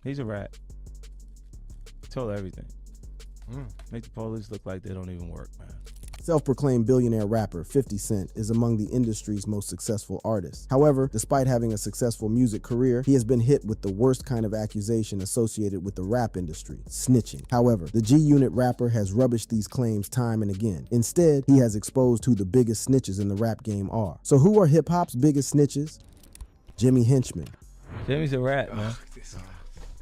He's a rat. Told everything. Make the police look like they don't even work, man. Self-proclaimed billionaire rapper 50 Cent is among the industry's most successful artists. However, despite having a successful music career, he has been hit with the worst kind of accusation associated with the rap industry, snitching. However, the G-Unit rapper has rubbished these claims time and again. Instead, he has exposed who the biggest snitches in the rap game are. So who are hip-hop's biggest snitches? Jimmy Henchman. Jimmy's a rat, man.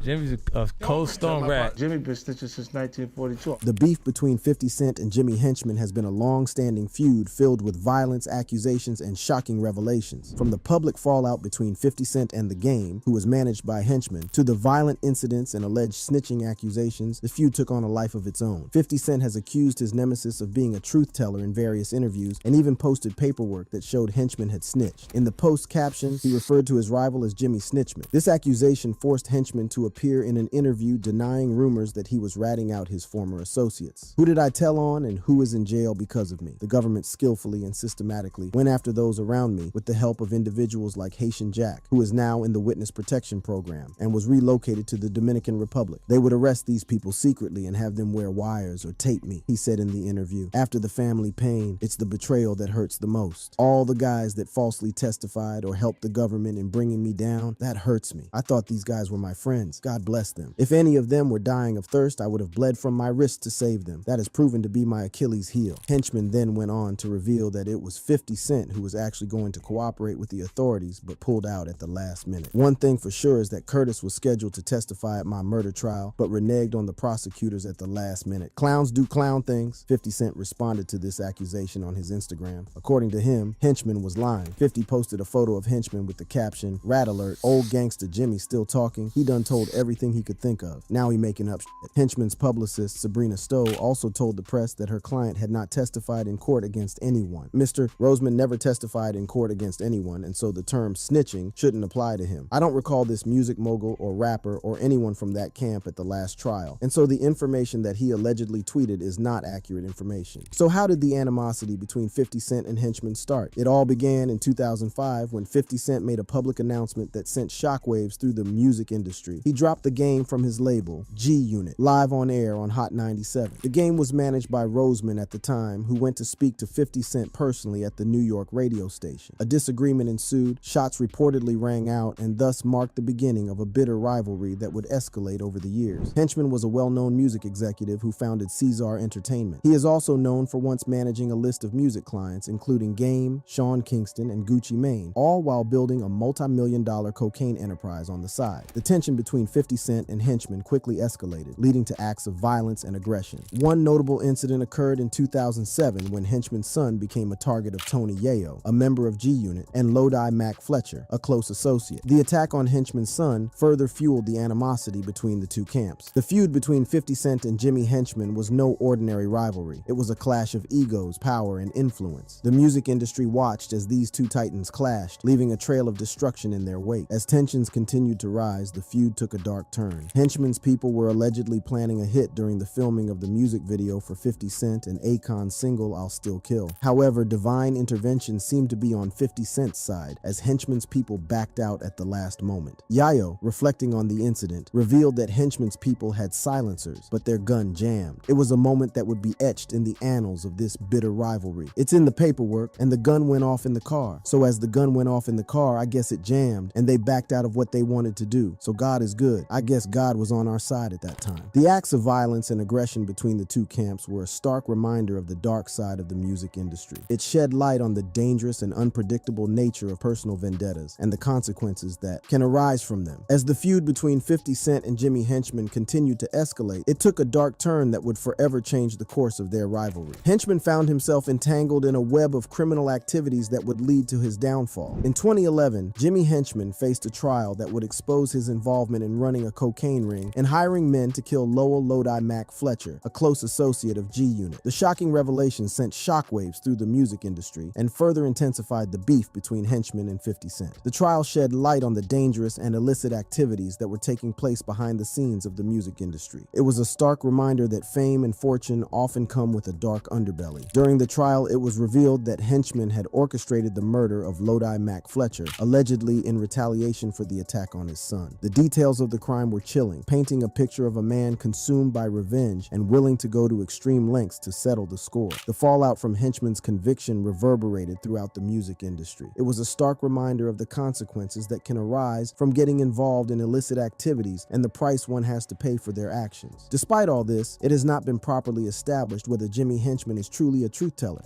Jimmy's a cold stone rat. Jimmy been snitching since 1942. The beef between 50 Cent and Jimmy Henchman has been a long-standing feud filled with violence, accusations, and shocking revelations. From the public fallout between 50 Cent and The Game, who was managed by Henchman, to the violent incidents and alleged snitching accusations, the feud took on a life of its own. 50 Cent has accused his nemesis of being a truth teller in various interviews and even posted paperwork that showed Henchman had snitched. In the post caption, he referred to his rival as Jimmy Snitchman. This accusation forced Henchman to appear in an interview denying rumors that he was ratting out his former associates. Who did I tell on and who is in jail because of me? The government skillfully and systematically went after those around me with the help of individuals like Haitian Jack, who is now in the Witness Protection Program and was relocated to the Dominican Republic. They would arrest these people secretly and have them wear wires or tape me, he said in the interview. After the family pain, it's the betrayal that hurts the most. All the guys that falsely testified or helped the government in bringing me down, that hurts me. I thought these guys were my friends. God bless them. If any of them were dying of thirst, I would have bled from my wrist to save them. That has proven to be my Achilles heel. Henchman then went on to reveal that it was 50 Cent who was actually going to cooperate with the authorities but pulled out at the last minute. One thing for sure is that Curtis was scheduled to testify at my murder trial but reneged on the prosecutors at the last minute. Clowns do clown things. 50 Cent responded to this accusation on his Instagram. According to him, Henchman was lying. 50 posted a photo of Henchman with the caption, "Rat alert, old gangster Jimmy still talking. He done told everything he could think of. Now he making up shit." Henchman's publicist, Sabrina Stowe, also told the press that her client had not testified in court against anyone. Mr. Roseman never testified in court against anyone, and so the term snitching shouldn't apply to him. I don't recall this music mogul or rapper or anyone from that camp at the last trial, and so the information that he allegedly tweeted is not accurate information. So how did the animosity between 50 Cent and Henchman start? It all began in 2005 when 50 Cent made a public announcement that sent shockwaves through the music industry. He dropped The Game from his label, G-Unit, live on air on Hot 97. The Game was managed by Roseman at the time, who went to speak to 50 Cent personally at the New York radio station. A disagreement ensued, shots reportedly rang out, and thus marked the beginning of a bitter rivalry that would escalate over the years. Henchman was a well-known music executive who founded Caesar Entertainment. He is also known for once managing a list of music clients, including Game, Sean Kingston, and Gucci Mane, all while building a multi-million-dollar cocaine enterprise on the side. The tension between 50 Cent and Henchman quickly escalated, leading to acts of violence and aggression. One notable incident occurred in 2007 when Henchman's son became a target of Tony Yayo, a member of G-Unit, and Lodi Mac Fletcher, a close associate. The attack on Henchman's son further fueled the animosity between the two camps. The feud between 50 Cent and Jimmy Henchman was no ordinary rivalry. It was a clash of egos, power, and influence. The music industry watched as these two titans clashed, leaving a trail of destruction in their wake. As tensions continued to rise, the feud took a dark turn. Henchman's people were allegedly planning a hit during the filming of the music video for 50 Cent and Akon's single, I'll Still Kill. However, divine intervention seemed to be on 50 Cent's side, as Henchman's people backed out at the last moment. Yayo, reflecting on the incident, revealed that Henchman's people had silencers, but their gun jammed. It was a moment that would be etched in the annals of this bitter rivalry. It's in the paperwork, and the gun went off in the car. So as the gun went off in the car, I guess it jammed, and they backed out of what they wanted to do. So God is good. I guess God was on our side at that time. The acts of violence and aggression between the two camps were a stark reminder of the dark side of the music industry. It shed light on the dangerous and unpredictable nature of personal vendettas and the consequences that can arise from them. As the feud between 50 Cent and Jimmy Henchman continued to escalate, it took a dark turn that would forever change the course of their rivalry. Henchman found himself entangled in a web of criminal activities that would lead to his downfall. In 2011, Jimmy Henchman faced a trial that would expose his involvement in running a cocaine ring and hiring men to kill Lowell Lodi Mac Fletcher, a close associate of G-Unit. The shocking revelation sent shockwaves through the music industry and further intensified the beef between Henchman and 50 Cent. The trial shed light on the dangerous and illicit activities that were taking place behind the scenes of the music industry. It was a stark reminder that fame and fortune often come with a dark underbelly. During the trial, it was revealed that Henchman had orchestrated the murder of Lodi Mac Fletcher, allegedly in retaliation for the attack on his son. The details of the crime were chilling, painting a picture of a man consumed by revenge and willing to go to extreme lengths to settle the score. The fallout from Henchman's conviction reverberated throughout the music industry. It was a stark reminder of the consequences that can arise from getting involved in illicit activities and the price one has to pay for their actions. Despite all this, it has not been properly established whether Jimmy Henchman is truly a truth teller.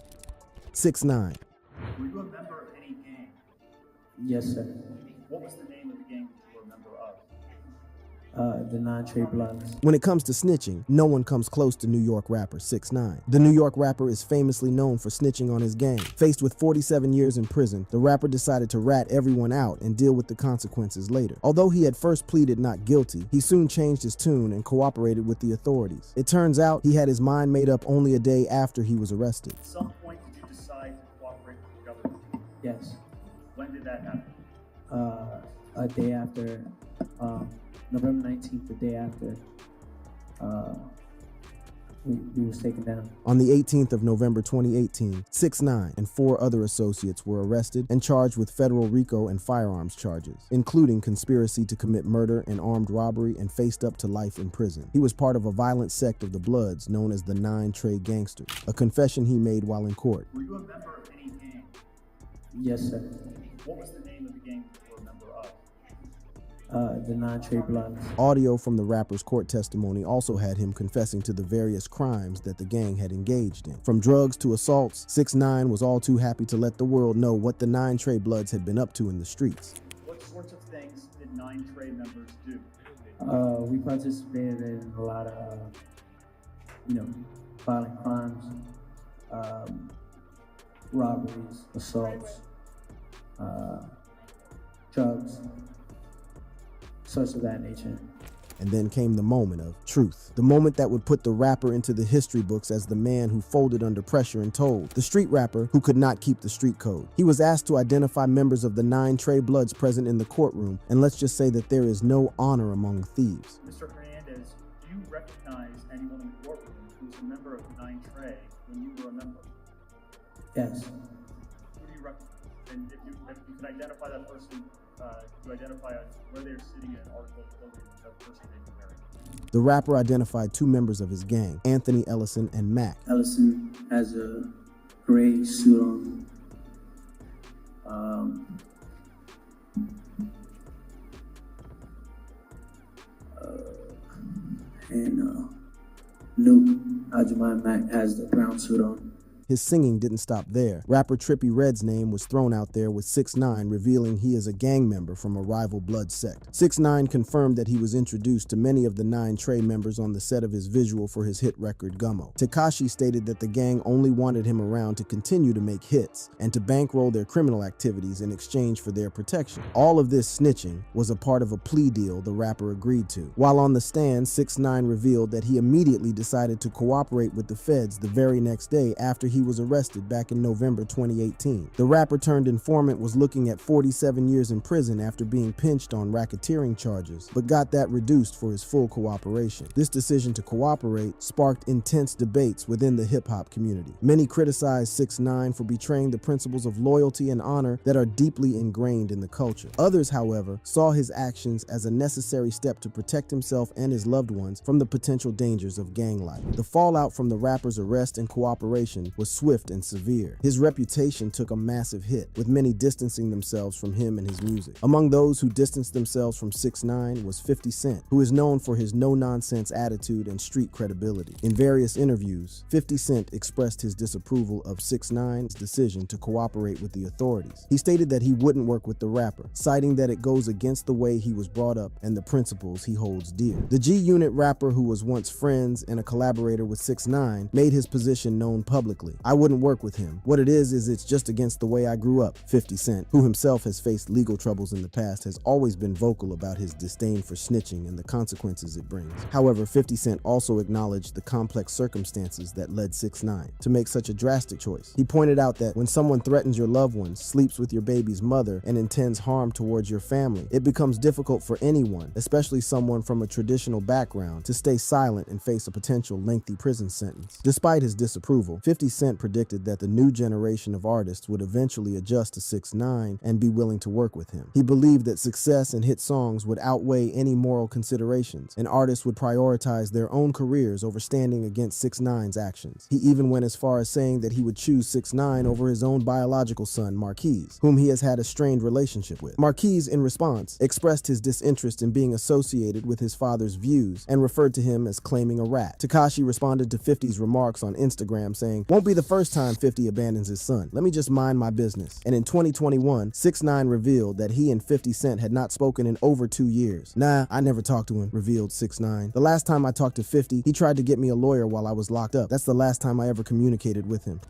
6ix9ine. Were you a member of any gang? Yes, sir. What was the name of the gang that you were a member of? The 9 Trey Bloods. When it comes to snitching, no one comes close to New York rapper 6ix9ine. The New York rapper is famously known for snitching on his gang. Faced with 47 years in prison, the rapper decided to rat everyone out and deal with the consequences later. Although he had first pleaded not guilty, he soon changed his tune and cooperated with the authorities. It turns out he had his mind made up only a day after he was arrested. At some point, did you decide to cooperate with the government? Yes. When did that happen? A day after, November 19th, the day after we was taken down. On the 18th of November 2018, 6ix9ine and 4 other associates were arrested and charged with federal RICO and firearms charges, including conspiracy to commit murder and armed robbery, and faced up to life in prison. He was part of a violent sect of the Bloods known as the 9 Trey Gangsters, a confession he made while in court. Were you a member of any gang? Yes, sir. What was the name of the gang that you were a member of? The 9 Trey Bloods. Audio from the rapper's court testimony also had him confessing to the various crimes that the gang had engaged in. From drugs to assaults, 6ix9ine was all too happy to let the world know what the 9 Trey Bloods had been up to in the streets. What sorts of things did 9 Trey members do? We participated in a lot of, violent crimes, robberies, assaults, drugs, sorts of that nature. And then came the moment of truth. The moment that would put the rapper into the history books as the man who folded under pressure and told. The street rapper who could not keep the street code. He was asked to identify members of the 9 Trey Bloods present in the courtroom, and let's just say that there is no honor among thieves. Mr. Hernandez, do you recognize anyone in the courtroom who was a member of 9 Trey when you were a member? Yes. Who do you recognize? And if you can identify that person, you identify where they're sitting in an article clothing the person they were wearing. The rapper identified 2 members of his gang, Anthony Ellison and Mac. Ellison has a gray suit on. Nuke Ajimai Mac has the brown suit on. His singing didn't stop there. Rapper Trippie Redd's name was thrown out there with 6ix9ine revealing he is a gang member from a rival blood sect. 6ix9ine confirmed that he was introduced to many of the 9 Trey members on the set of his visual for his hit record Gummo. Tekashi stated that the gang only wanted him around to continue to make hits and to bankroll their criminal activities in exchange for their protection. All of this snitching was a part of a plea deal the rapper agreed to. While on the stand, 6ix9ine revealed that he immediately decided to cooperate with the feds the very next day after he was arrested back in November 2018. The rapper turned informant was looking at 47 years in prison after being pinched on racketeering charges, but got that reduced for his full cooperation. This decision to cooperate sparked intense debates within the hip-hop community. Many criticized 6ix9ine for betraying the principles of loyalty and honor that are deeply ingrained in the culture. Others, however, saw his actions as a necessary step to protect himself and his loved ones from the potential dangers of gang life. The fallout from the rapper's arrest and cooperation was swift and severe. His reputation took a massive hit, with many distancing themselves from him and his music. Among those who distanced themselves from 6ix9ine was 50 Cent, who is known for his no-nonsense attitude and street credibility. In various interviews, 50 Cent expressed his disapproval of 6ix9ine's decision to cooperate with the authorities. He stated that he wouldn't work with the rapper, citing that it goes against the way he was brought up and the principles he holds dear. The G-Unit rapper, who was once friends and a collaborator with 6ix9ine, made his position known publicly. "I wouldn't work with him. What it is it's just against the way I grew up." 50 Cent, who himself has faced legal troubles in the past, has always been vocal about his disdain for snitching and the consequences it brings. However, 50 Cent also acknowledged the complex circumstances that led 6ix9ine to make such a drastic choice. He pointed out that when someone threatens your loved ones, sleeps with your baby's mother, and intends harm towards your family, it becomes difficult for anyone, especially someone from a traditional background, to stay silent and face a potential lengthy prison sentence. Despite his disapproval, 50 Cent Cent predicted that the new generation of artists would eventually adjust to 6ix9ine and be willing to work with him. He believed that success and hit songs would outweigh any moral considerations, and artists would prioritize their own careers over standing against 6ix9ine's actions. He even went as far as saying that he would choose 6ix9ine over his own biological son, Marquise, whom he has had a strained relationship with. Marquise, in response, expressed his disinterest in being associated with his father's views and referred to him as claiming a rat. Tekashi responded to 50's remarks on Instagram saying, "Won't be the first time 50 abandons his son. Let me just mind my business." And in 2021, 6ix9ine revealed that he and 50 Cent had not spoken in over 2 years. "Nah, I never talked to him," revealed 6ix9ine. "The last time I talked to 50, he tried to get me a lawyer while I was locked up. That's the last time I ever communicated with him."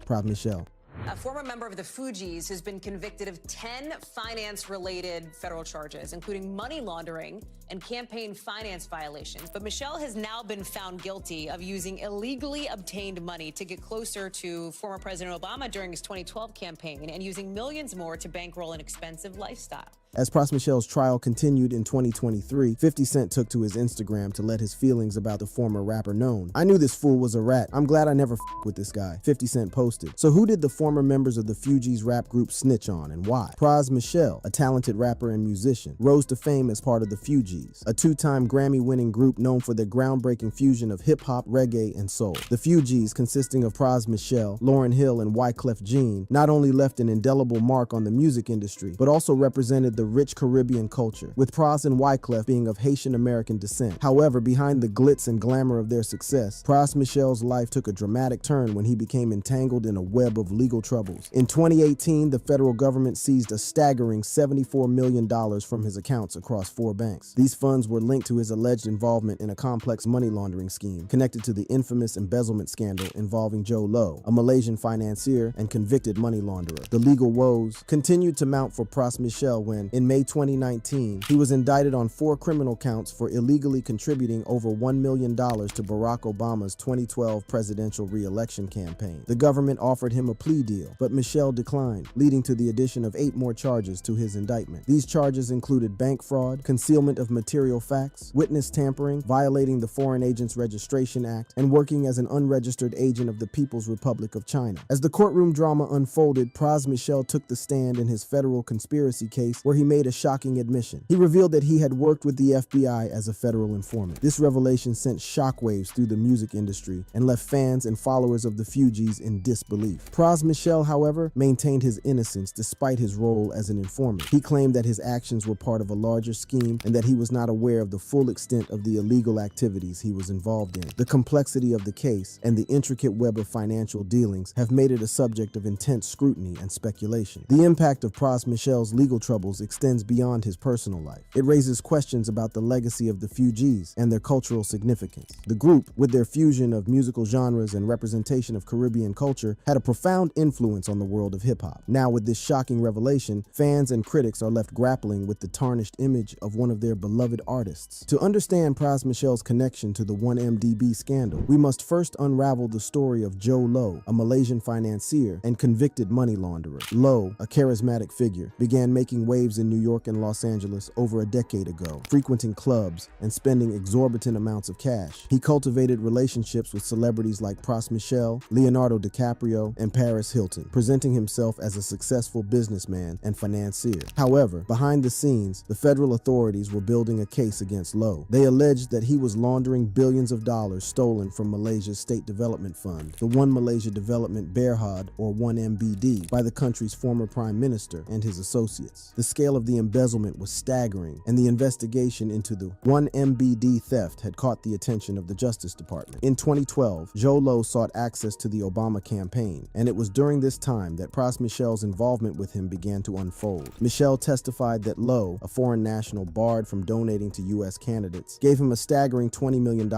Prof. Michelle. A former member of the Fugees has been convicted of 10 finance-related federal charges, including money laundering and campaign finance violations. But Michelle has now been found guilty of using illegally obtained money to get closer to former President Obama during his 2012 campaign and using millions more to bankroll an expensive lifestyle. As Prof. Michelle's trial continued in 2023, 50 Cent took to his Instagram to let his feelings about the former rapper known. "I knew this fool was a rat. I'm glad I never with this guy," 50 Cent posted. So who did the former members of the Fugees rap group snitch on and why? Prof. Michelle, a talented rapper and musician, rose to fame as part of the Fugees, a 2-time Grammy-winning group known for their groundbreaking fusion of hip-hop, reggae, and soul. The Fugees, consisting of Prof. Michelle, Lauryn Hill, and Wyclef Jean, not only left an indelible mark on the music industry, but also represented the rich Caribbean culture, with Prof and Wyclef being of Haitian American descent. However, behind the glitz and glamour of their success, Prof Michelle's life took a dramatic turn when he became entangled in a web of legal troubles. In 2018, the federal government seized a staggering $74 million from his accounts across 4 banks. These funds were linked to his alleged involvement in a complex money laundering scheme connected to the infamous embezzlement scandal involving Joe Low, a Malaysian financier and convicted money launderer. The legal woes continued to mount for Prof Michelle when, in May 2019, he was indicted on 4 criminal counts for illegally contributing over $1 million to Barack Obama's 2012 presidential re-election campaign. The government offered him a plea deal, but Michelle declined, leading to the addition of 8 more charges to his indictment. These charges included bank fraud, concealment of material facts, witness tampering, violating the Foreign Agents Registration Act, and working as an unregistered agent of the People's Republic of China. As the courtroom drama unfolded, Prof Michelle took the stand in his federal conspiracy case where he made a shocking admission. He revealed that he had worked with the FBI as a federal informant. This revelation sent shockwaves through the music industry and left fans and followers of the Fugees in disbelief. Prof Michelle, however, maintained his innocence despite his role as an informant. He claimed that his actions were part of a larger scheme and that he was not aware of the full extent of the illegal activities he was involved in. The complexity of the case and the intricate web of financial dealings have made it a subject of intense scrutiny and speculation. The impact of Prof Michelle's legal troubles extends beyond his personal life. It raises questions about the legacy of the Fugees and their cultural significance. The group, with their fusion of musical genres and representation of Caribbean culture, had a profound influence on the world of hip-hop. Now, with this shocking revelation, fans and critics are left grappling with the tarnished image of one of their beloved artists. To understand Prof Michelle's connection to the 1MDB scandal, we must first unravel the story of Joe Low, a Malaysian financier and convicted money launderer. Low, a charismatic figure, began making waves in New York and Los Angeles over a decade ago, frequenting clubs and spending exorbitant amounts of cash. He cultivated relationships with celebrities like Prof Michelle, Leonardo DiCaprio, and Paris Hilton, presenting himself as a successful businessman and financier. However, behind the scenes, the federal authorities were building a case against Low. They alleged that he was laundering billions of dollars stolen from Malaysia's State Development Fund, the One Malaysia Development Berhad, or 1MBD, by the country's former prime minister and his associates. The scale of the embezzlement was staggering, and the investigation into the 1MBD theft had caught the attention of the Justice Department. In 2012, Joe Low sought access to the Obama campaign, and it was during this time that Prof Michelle's involvement with him began to unfold. Michelle testified that Low, a foreign national barred from donating to U.S. candidates, gave him a staggering $20 million.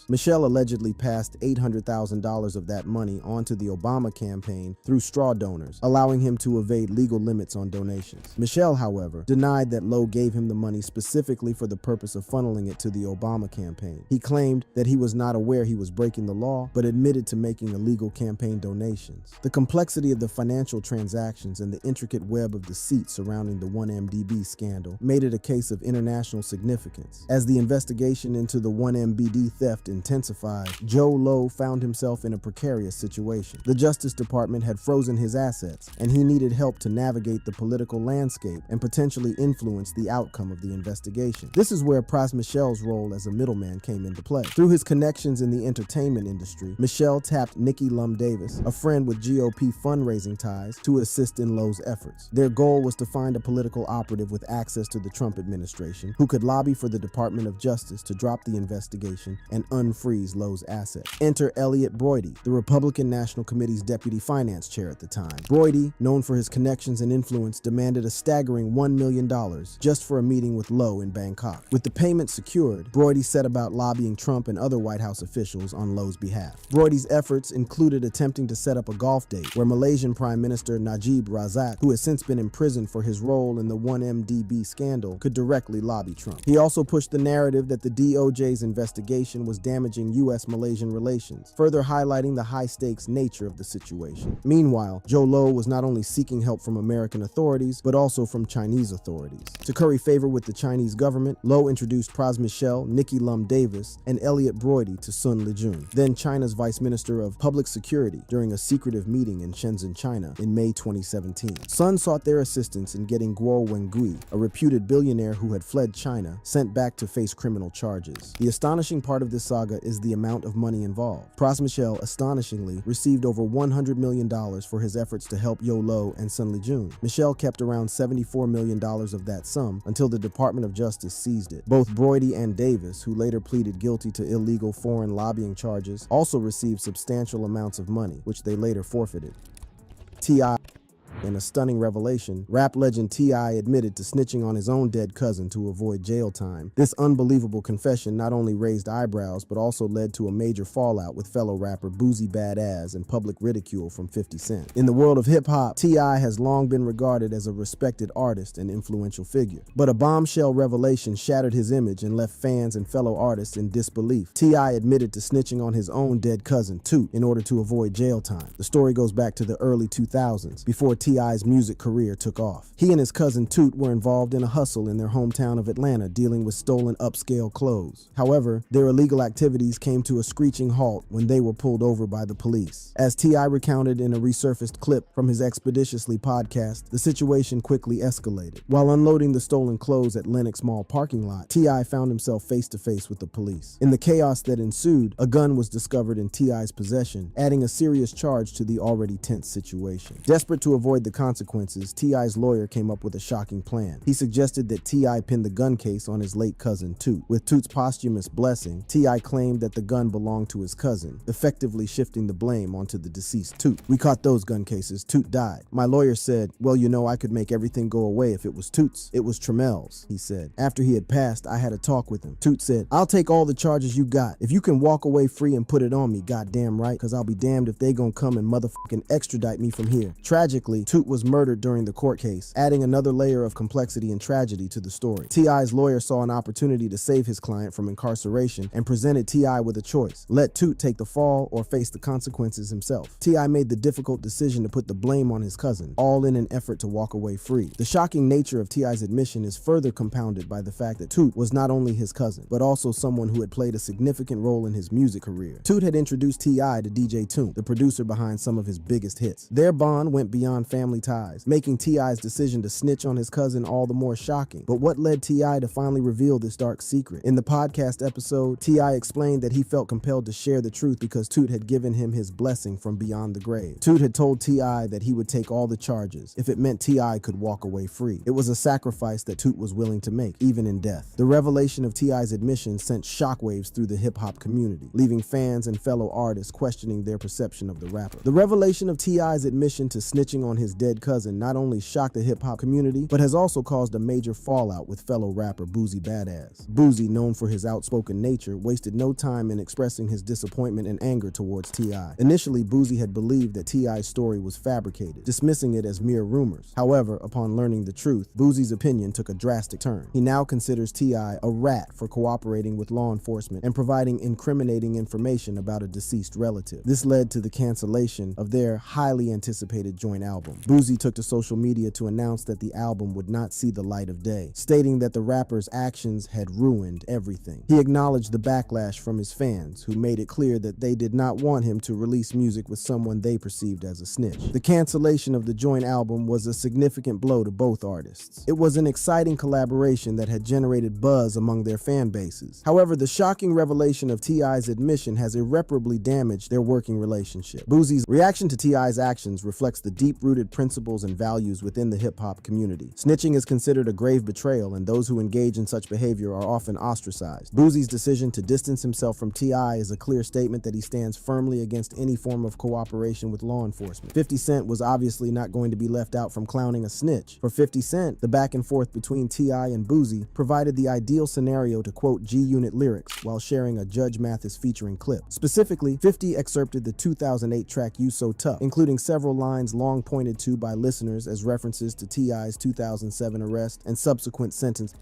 Michelle allegedly passed $800,000 of that money onto the Obama campaign through straw donors, allowing him to evade legal limits on donations. Michelle, however, however, denied that Lowe gave him the money specifically for the purpose of funneling it to the Obama campaign. He claimed that he was not aware he was breaking the law, but admitted to making illegal campaign donations. The complexity of the financial transactions and the intricate web of deceit surrounding the 1MDB scandal made it a case of international significance. As the investigation into the 1MDB theft intensified, Joe Lowe found himself in a precarious situation. The Justice Department had frozen his assets, and he needed help to navigate the political landscape and potentially influence the outcome of the investigation. This is where Pras Michel's role as a middleman came into play. Through his connections in the entertainment industry, Michel tapped Nikki Lum Davis, a friend with GOP fundraising ties, to assist in Lowe's efforts. Their goal was to find a political operative with access to the Trump administration who could lobby for the Department of Justice to drop the investigation and unfreeze Lowe's assets. Enter Elliot Broidy, the Republican National Committee's deputy finance chair at the time. Broidy, known for his connections and influence, demanded a staggering $1 million just for a meeting with Lowe in Bangkok. With the payment secured, Broidy set about lobbying Trump and other White House officials on Lowe's behalf. Broidy's efforts included attempting to set up a golf date where Malaysian Prime Minister Najib Razak, who has since been imprisoned for his role in the 1MDB scandal, could directly lobby Trump. He also pushed the narrative that the DOJ's investigation was damaging U.S.-Malaysian relations, further highlighting the high-stakes nature of the situation. Meanwhile, Joe Lowe was not only seeking help from American authorities, but also from Chinese authorities. To curry favor with the Chinese government, Lowe introduced Pras Michel, Nikki Lum Davis, and Elliot Broidy to Sun Lijun, then China's Vice Minister of Public Security, during a secretive meeting in Shenzhen, China, in May 2017. Sun sought their assistance in getting Guo Wengui, a reputed billionaire who had fled China, sent back to face criminal charges. The astonishing part of this saga is the amount of money involved. Pras Michel, astonishingly, received over $100 million for his efforts to help Yo Lowe and Sun Lijun. Michel kept around $74 million of that sum until the Department of Justice seized it. Both Broidy and Davis, who later pleaded guilty to illegal foreign lobbying charges, also received substantial amounts of money, which they later forfeited. T.I. In a stunning revelation, rap legend T.I. admitted to snitching on his own dead cousin to avoid jail time. This unbelievable confession not only raised eyebrows, but also led to a major fallout with fellow rapper Boosie Badass and public ridicule from 50 Cent. In the world of hip-hop, T.I. has long been regarded as a respected artist and influential figure. But a bombshell revelation shattered his image and left fans and fellow artists in disbelief. T.I. admitted to snitching on his own dead cousin, Toot, in order to avoid jail time. The story goes back to the early 2000s, before T.I.'s music career took off. He and his cousin Toot were involved in a hustle in their hometown of Atlanta dealing with stolen upscale clothes. However, their illegal activities came to a screeching halt when they were pulled over by the police. As T.I. recounted in a resurfaced clip from his Expeditiously podcast, the situation quickly escalated. While unloading the stolen clothes at Lenox Mall parking lot, T.I. found himself face to face with the police. In the chaos that ensued, a gun was discovered in T.I.'s possession, adding a serious charge to the already tense situation. Desperate to avoid the consequences, T.I.'s lawyer came up with a shocking plan. He suggested that T.I. pin the gun case on his late cousin Toot. With Toot's posthumous blessing, T.I. claimed that the gun belonged to his cousin, effectively shifting the blame onto the deceased Toot. "We caught those gun cases. Toot died." My lawyer said, "Well, you know, I could make everything go away if it was Toot's. It was Tramel's," he said. After he had passed, I had a talk with him. Toot said, "I'll take all the charges you got. If you can walk away free and put it on me, goddamn right, cause I'll be damned if they gonna come and motherfucking extradite me from here." Tragically, Toot was murdered during the court case, adding another layer of complexity and tragedy to the story. T.I.'s lawyer saw an opportunity to save his client from incarceration and presented T.I. with a choice: let Toot take the fall or face the consequences himself. T.I. made the difficult decision to put the blame on his cousin, all in an effort to walk away free. The shocking nature of T.I.'s admission is further compounded by the fact that Toot was not only his cousin, but also someone who had played a significant role in his music career. Toot had introduced T.I. to DJ Toon, the producer behind some of his biggest hits. Their bond went beyond family ties, making T.I.'s decision to snitch on his cousin all the more shocking. But what led T.I. to finally reveal this dark secret? In the podcast episode, T.I. explained that he felt compelled to share the truth because Toot had given him his blessing from beyond the grave. Toot had told T.I. that he would take all the charges if it meant T.I. could walk away free. It was a sacrifice that Toot was willing to make, even in death. The revelation of T.I.'s admission sent shockwaves through the hip-hop community, leaving fans and fellow artists questioning their perception of the rapper. The revelation of T.I.'s admission to snitching on his dead cousin not only shocked the hip-hop community, but has also caused a major fallout with fellow rapper Boosie Badass. Boosie, known for his outspoken nature, wasted no time in expressing his disappointment and anger towards T.I. Initially, Boosie had believed that T.I.'s story was fabricated, dismissing it as mere rumors. However, upon learning the truth, Boosie's opinion took a drastic turn. He now considers T.I. a rat for cooperating with law enforcement and providing incriminating information about a deceased relative. This led to the cancellation of their highly anticipated joint album. Boosie took to social media to announce that the album would not see the light of day, stating that the rapper's actions had ruined everything. He acknowledged the backlash from his fans, who made it clear that they did not want him to release music with someone they perceived as a snitch. The cancellation of the joint album was a significant blow to both artists. It was an exciting collaboration that had generated buzz among their fan bases. However, the shocking revelation of T.I.'s admission has irreparably damaged their working relationship. Boosie's reaction to T.I.'s actions reflects the deep-rooted principles and values within the hip-hop community. Snitching is considered a grave betrayal, and those who engage in such behavior are often ostracized. Boosie's decision to distance himself from T.I. is a clear statement that he stands firmly against any form of cooperation with law enforcement. 50 Cent was obviously not going to be left out from clowning a snitch. For 50 Cent, the back and forth between T.I. and Boosie provided the ideal scenario to quote G-Unit lyrics while sharing a Judge Mathis featuring clip. Specifically, 50 excerpted the 2008 track You So Tough, including several lines long pointed to by listeners as references to T.I.'s 2007 arrest and subsequent sentence,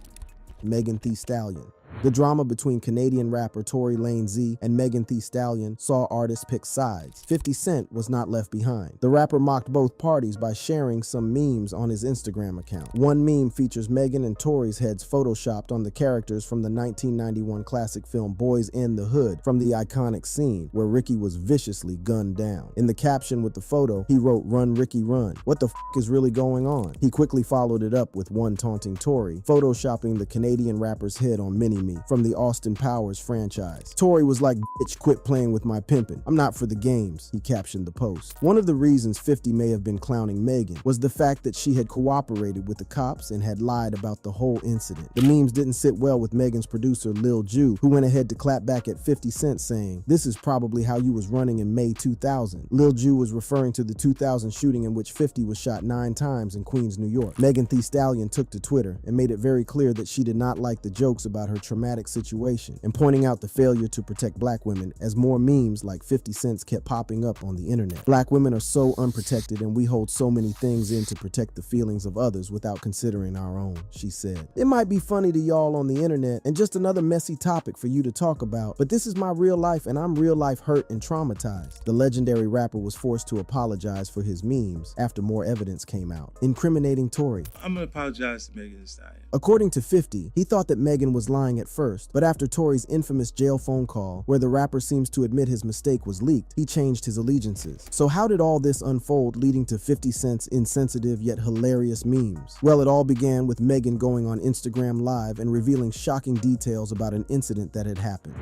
Megan Thee Stallion. The drama between Canadian rapper Tory Lanez Z and Megan Thee Stallion saw artists pick sides. 50 Cent was not left behind. The rapper mocked both parties by sharing some memes on his Instagram account. One meme features Megan and Tory's heads photoshopped on the characters from the 1991 classic film Boys in the Hood, from the iconic scene where Ricky was viciously gunned down. In the caption with the photo, he wrote, "Run Ricky Run. What the f*** is really going on?" He quickly followed it up with one taunting Tory, photoshopping the Canadian rapper's head on Mini-Me from the Austin Powers franchise. Tory was like, "Bitch, quit playing with my pimpin'. I'm not for the games," he captioned the post. One of the reasons 50 may have been clowning Megan was the fact that she had cooperated with the cops and had lied about the whole incident. The memes didn't sit well with Megan's producer Lil Ju, who went ahead to clap back at 50 Cent saying, "This is probably how you was running in May 2000. Lil Ju was referring to the 2000 shooting in which 50 was shot 9 times in Queens, New York. Megan Thee Stallion took to Twitter and made it very clear that she did not like the jokes about her traumatic situation and pointing out the failure to protect black women as more memes like 50 Cent's kept popping up on the internet. Black women are so unprotected and we hold so many things in to protect the feelings of others without considering our own," she said. "It might be funny to y'all on the internet and just another messy topic for you to talk about, but this is my real life and I'm real life hurt and traumatized." The legendary rapper was forced to apologize for his memes after more evidence came out, incriminating Tory. I'm gonna apologize to Megan Thee Stallion. According to 50, he thought that Megan was lying at first, but after Tory's infamous jail phone call, where the rapper seems to admit his mistake was leaked, he changed his allegiances. So how did all this unfold, leading to 50 Cent's insensitive yet hilarious memes? Well, it all began with Megan going on Instagram Live and revealing shocking details about an incident that had happened.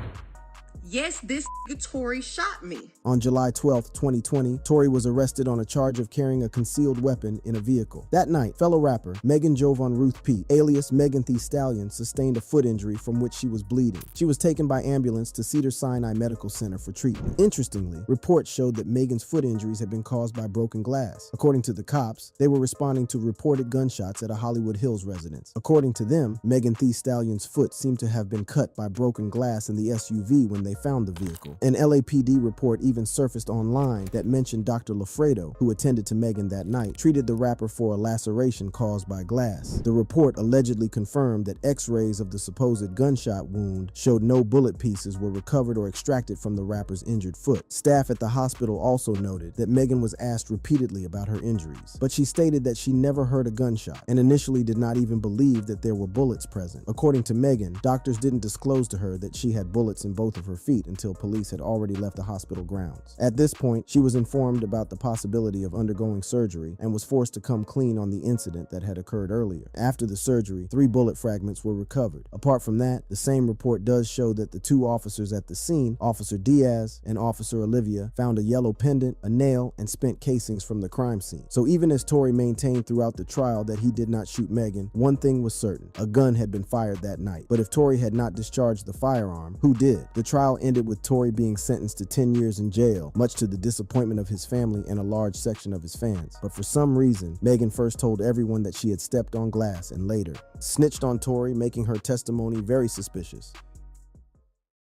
"Yes, this Tory shot me." On July 12, 2020, Tory was arrested on a charge of carrying a concealed weapon in a vehicle. That night, fellow rapper Megan Jovan Ruth Pete, alias Megan Thee Stallion, sustained a foot injury from which she was bleeding. She was taken by ambulance to Cedars-Sinai Medical Center for treatment. Interestingly, reports showed that Megan's foot injuries had been caused by broken glass. According to the cops, they were responding to reported gunshots at a Hollywood Hills residence. According to them, Megan Thee Stallion's foot seemed to have been cut by broken glass in the SUV when they found the vehicle. An LAPD report even surfaced online that mentioned Dr. Lafredo, who attended to Megan that night, treated the rapper for a laceration caused by glass. The report allegedly confirmed that x-rays of the supposed gunshot wound showed no bullet pieces were recovered or extracted from the rapper's injured foot. Staff at the hospital also noted that Megan was asked repeatedly about her injuries, but she stated that she never heard a gunshot and initially did not even believe that there were bullets present. According to Megan, doctors didn't disclose to her that she had bullets in both of her feet until police had already left the hospital grounds. At this point, she was informed about the possibility of undergoing surgery and was forced to come clean on the incident that had occurred earlier. After the surgery, 3 bullet fragments were recovered. Apart from that, the same report does show that the 2 officers at the scene, Officer Diaz and Officer Olivia, found a yellow pendant, a nail, and spent casings from the crime scene. So even as Tory maintained throughout the trial that he did not shoot Megan, one thing was certain: a gun had been fired that night. But if Tory had not discharged the firearm, who did? The trial trial ended with Tory being sentenced to 10 years in jail, much to the disappointment of his family and a large section of his fans. But for some reason, Megan first told everyone that she had stepped on glass and later snitched on Tory, making her testimony very suspicious.